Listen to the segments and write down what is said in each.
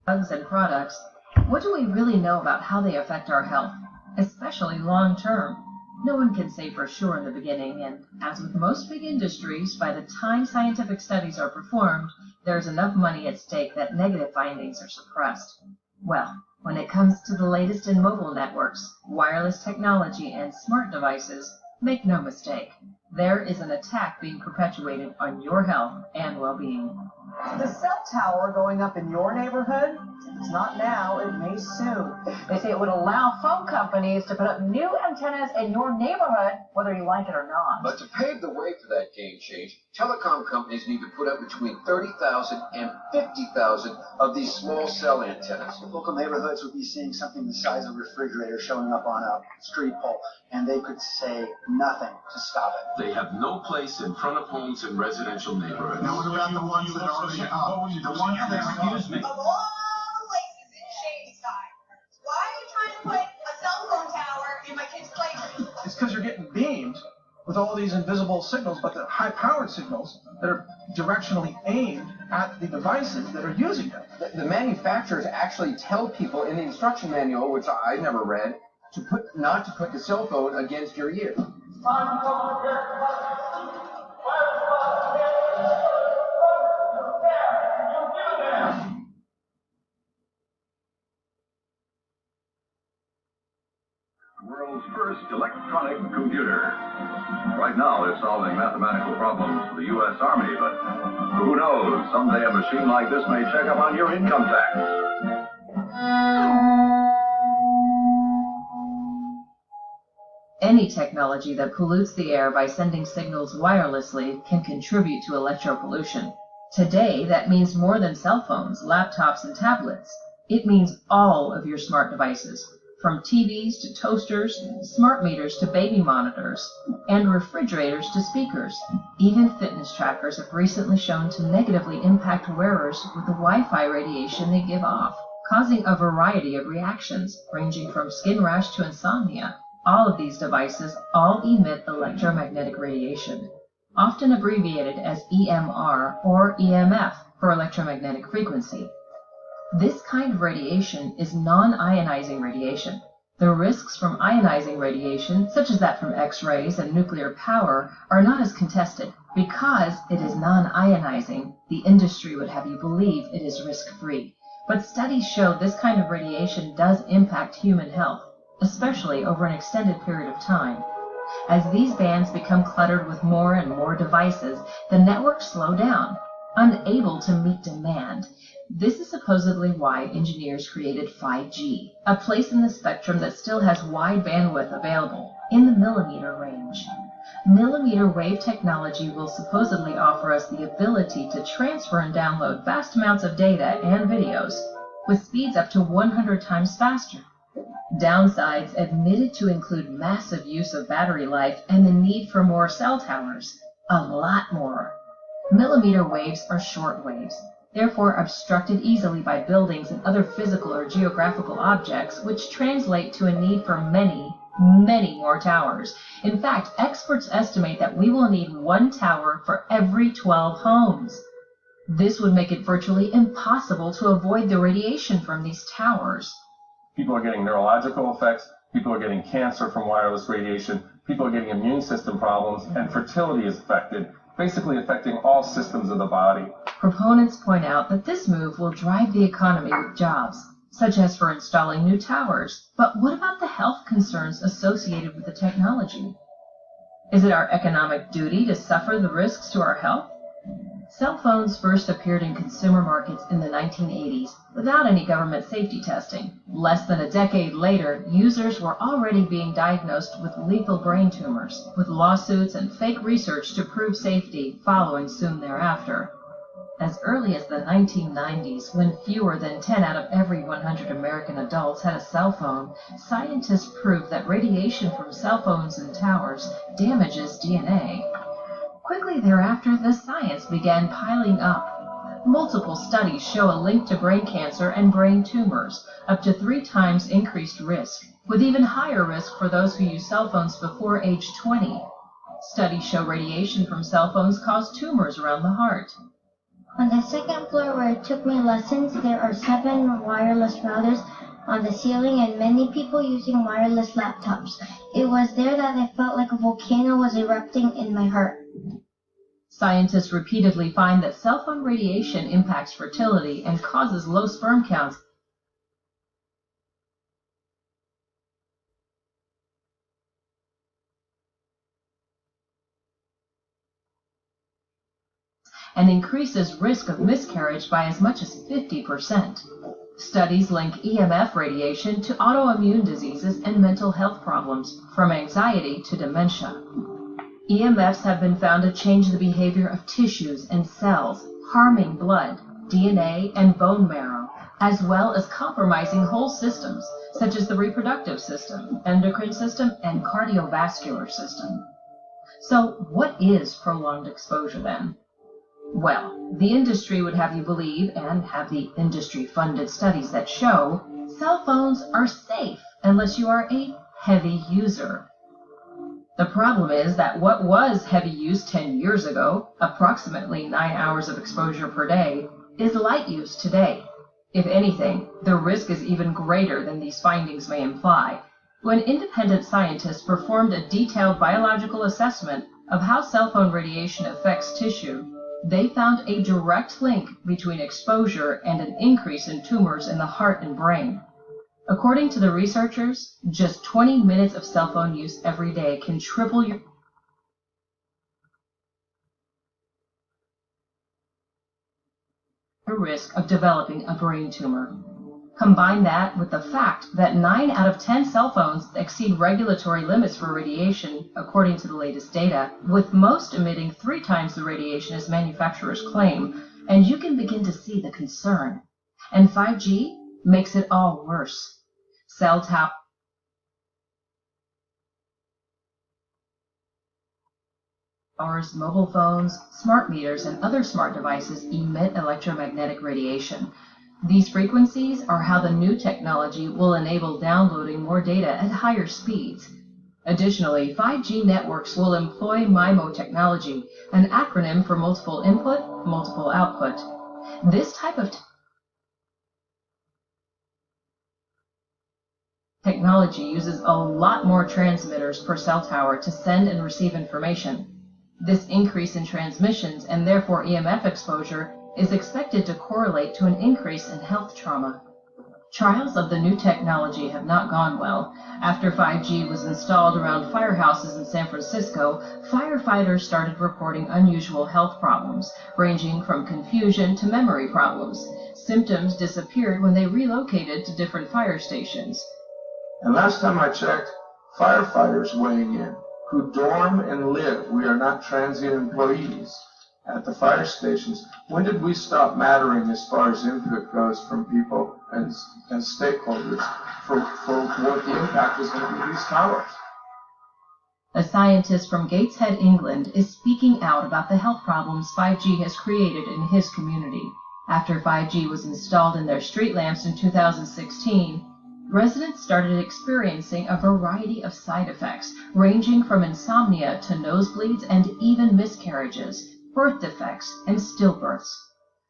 drugs and products, what do we really know about how they affect our health, especially long term? No one can say for sure in the beginning, and as with most big industries, by the time scientific studies are performed, there's enough money at stake that negative findings are suppressed. Well, when it comes to the latest in mobile networks, wireless technology, and smart devices, make no mistake, there is an attack being perpetuated on your health and well-being. The cell tower going up in your neighborhood? If it's not now, it may soon. They say it would allow phone companies to put up new antennas in your neighborhood, whether you like it or not. But to pave the way for that game change, telecom companies need to put up between 30,000 and 50,000 of these small cell antennas. Local neighborhoods would be seeing something the size of a refrigerator showing up on a street pole, and they could say nothing to stop it. They have no place in front of homes in residential neighborhoods. Now, what about the ones that are already up? The ones that Excuse me. Of all the places in Shadyside, why are you trying to put a cell phone tower in my kid's playroom? It's because you're getting beamed with all these invisible signals, but they're high-powered signals that are directionally aimed at the devices that are using them. The manufacturers actually tell people in the instruction manual, which I never read, not to put the cell phone against your ear. World's first electronic computer. Right now it's solving mathematical problems for the U.S. Army, but who knows, someday a machine like this may check up on your income tax. Any technology that pollutes the air by sending signals wirelessly can contribute to electropollution. Today, that means more than cell phones, laptops, and tablets. It means all of your smart devices, from TVs to toasters, smart meters to baby monitors, and refrigerators to speakers. Even fitness trackers have recently shown to negatively impact wearers with the Wi-Fi radiation they give off, causing a variety of reactions, ranging from skin rash to insomnia. All of these devices all emit electromagnetic radiation, often abbreviated as EMR or EMF for electromagnetic frequency. This kind of radiation is non-ionizing radiation. The risks from ionizing radiation, such as that from X-rays and nuclear power, are not as contested. Because it is non-ionizing, the industry would have you believe it is risk-free. But studies show this kind of radiation does impact human health, especially over an extended period of time. As these bands become cluttered with more and more devices, the networks slow down, unable to meet demand. This is supposedly why engineers created 5G, a place in the spectrum that still has wide bandwidth available, in the millimeter range. Millimeter wave technology will supposedly offer us the ability to transfer and download vast amounts of data and videos, with speeds up to 100 times faster. Downsides admitted to include massive use of battery life and the need for more cell towers. A lot more. Millimeter waves are short waves, therefore obstructed easily by buildings and other physical or geographical objects, which translate to a need for many, many more towers. In fact, experts estimate that we will need one tower for every 12 homes. This would make it virtually impossible to avoid the radiation from these towers. People are getting neurological effects, people are getting cancer from wireless radiation, people are getting immune system problems, and fertility is affected, basically affecting all systems of the body. Proponents point out that this move will drive the economy with jobs, such as for installing new towers. But what about the health concerns associated with the technology? Is it our economic duty to suffer the risks to our health? Cell phones first appeared in consumer markets in the 1980s without any government safety testing. Less than a decade later, users were already being diagnosed with lethal brain tumors, with lawsuits and fake research to prove safety following soon thereafter. As early as the 1990s, when fewer than 10 out of every 100 American adults had a cell phone, scientists proved that radiation from cell phones and towers damages DNA. Quickly thereafter, the science began piling up. Multiple studies show a link to brain cancer and brain tumors, up to 3 times increased risk, with even higher risk for those who use cell phones before age 20. Studies show radiation from cell phones cause tumors around the heart. On the second floor where it took me lessons, there are 7 wireless routers on the ceiling and many people using wireless laptops. It was there that I felt like a volcano was erupting in my heart. Scientists repeatedly find that cell phone radiation impacts fertility and causes low sperm counts. And increases risk of miscarriage by as much as 50%. Studies link EMF radiation to autoimmune diseases and mental health problems, from anxiety to dementia. EMFs have been found to change the behavior of tissues and cells, harming blood, DNA, and bone marrow, as well as compromising whole systems, such as the reproductive system, endocrine system, and cardiovascular system. So, what is prolonged exposure then? Well, the industry would have you believe, and have the industry-funded studies that show, cell phones are safe unless you are a heavy user. The problem is that what was heavy use 10 years ago, approximately 9 hours of exposure per day, is light use today. If anything, the risk is even greater than these findings may imply. When independent scientists performed a detailed biological assessment of how cell phone radiation affects tissue, they found a direct link between exposure and an increase in tumors in the heart and brain. According to the researchers, just 20 minutes of cell phone use every day can triple your risk of developing a brain tumor. Combine that with the fact that 9 out of 10 cell phones exceed regulatory limits for radiation, according to the latest data, with most emitting 3 times the radiation as manufacturers claim, and you can begin to see the concern. And 5G makes it all worse. Cell towers, mobile phones, smart meters, and other smart devices emit electromagnetic radiation. These frequencies are how the new technology will enable downloading more data at higher speeds. Additionally, 5G networks will employ MIMO technology, an acronym for multiple input, multiple output. This type of technology uses a lot more transmitters per cell tower to send and receive information. This increase in transmissions and therefore EMF exposure is expected to correlate to an increase in health trauma. Trials of the new technology have not gone well. After 5G was installed around firehouses in San Francisco, firefighters started reporting unusual health problems, ranging from confusion to memory problems. Symptoms disappeared when they relocated to different fire stations. And last time I checked, firefighters weighing in, who dorm and live. We are not transient employees at the fire stations. When did we stop mattering as far as input goes from people and stakeholders for what the impact is going to be of these towers? A scientist from Gateshead, England, is speaking out about the health problems 5G has created in his community. After 5G was installed in their street lamps in 2016, residents started experiencing a variety of side effects, ranging from insomnia to nosebleeds and even miscarriages, birth defects, and stillbirths.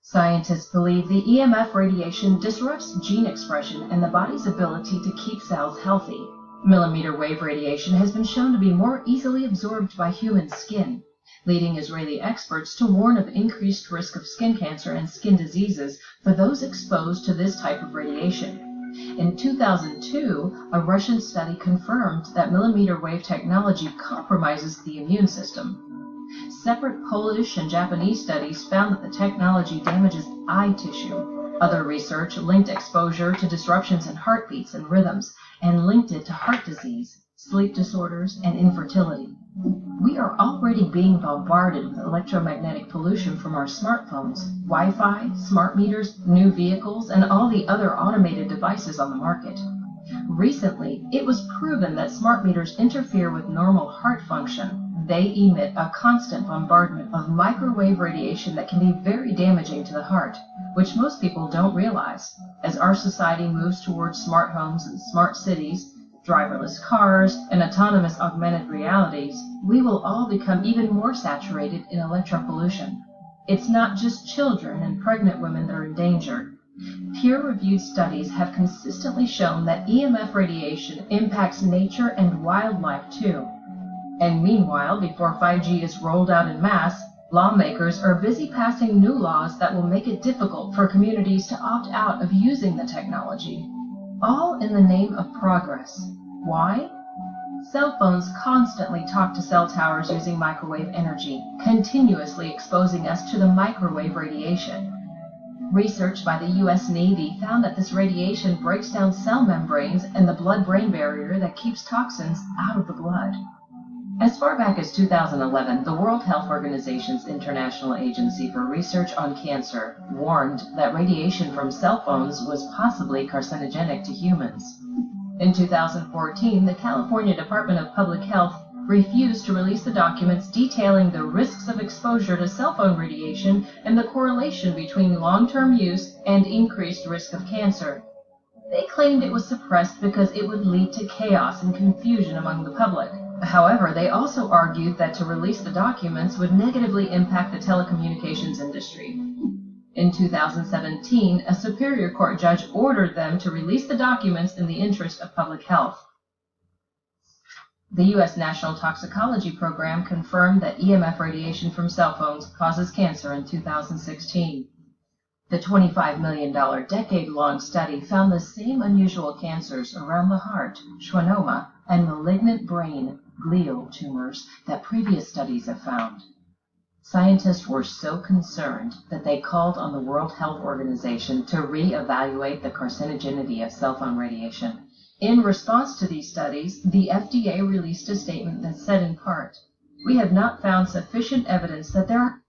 Scientists believe the EMF radiation disrupts gene expression and the body's ability to keep cells healthy. Millimeter wave radiation has been shown to be more easily absorbed by human skin, leading Israeli experts to warn of increased risk of skin cancer and skin diseases for those exposed to this type of radiation. In 2002, a Russian study confirmed that millimeter wave technology compromises the immune system. Separate Polish and Japanese studies found that the technology damages eye tissue. Other research linked exposure to disruptions in heartbeats and rhythms, and linked it to heart disease, sleep disorders, and infertility. We are already being bombarded with electromagnetic pollution from our smartphones, Wi-Fi, smart meters, new vehicles, and all the other automated devices on the market. Recently, it was proven that smart meters interfere with normal heart function. They emit a constant bombardment of microwave radiation that can be very damaging to the heart, which most people don't realize. As our society moves towards smart homes and smart cities, driverless cars, and autonomous augmented realities, we will all become even more saturated in electropollution. It's not just children and pregnant women that are in danger. Peer-reviewed studies have consistently shown that EMF radiation impacts nature and wildlife too. And meanwhile, before 5G is rolled out en masse, lawmakers are busy passing new laws that will make it difficult for communities to opt out of using the technology. All in the name of progress. Why? Cell phones constantly talk to cell towers using microwave energy, continuously exposing us to the microwave radiation. Research by the U.S. Navy found that this radiation breaks down cell membranes and the blood-brain barrier that keeps toxins out of the blood. As far back as 2011, the World Health Organization's International Agency for Research on Cancer warned that radiation from cell phones was possibly carcinogenic to humans. In 2014, the California Department of Public Health refused to release the documents detailing the risks of exposure to cell phone radiation and the correlation between long-term use and increased risk of cancer. They claimed it was suppressed because it would lead to chaos and confusion among the public. However, they also argued that to release the documents would negatively impact the telecommunications industry. In 2017, a Superior Court judge ordered them to release the documents in the interest of public health. The U.S. National Toxicology Program confirmed that EMF radiation from cell phones causes cancer in 2016. The $25 million decade-long study found the same unusual cancers around the heart, schwannoma, and malignant brain, glial tumors that previous studies have found. Scientists were so concerned that they called on the World Health Organization to re-evaluate the carcinogenity of cell phone radiation. In response to these studies, the FDA released a statement that said in part, "We have not found sufficient evidence that there are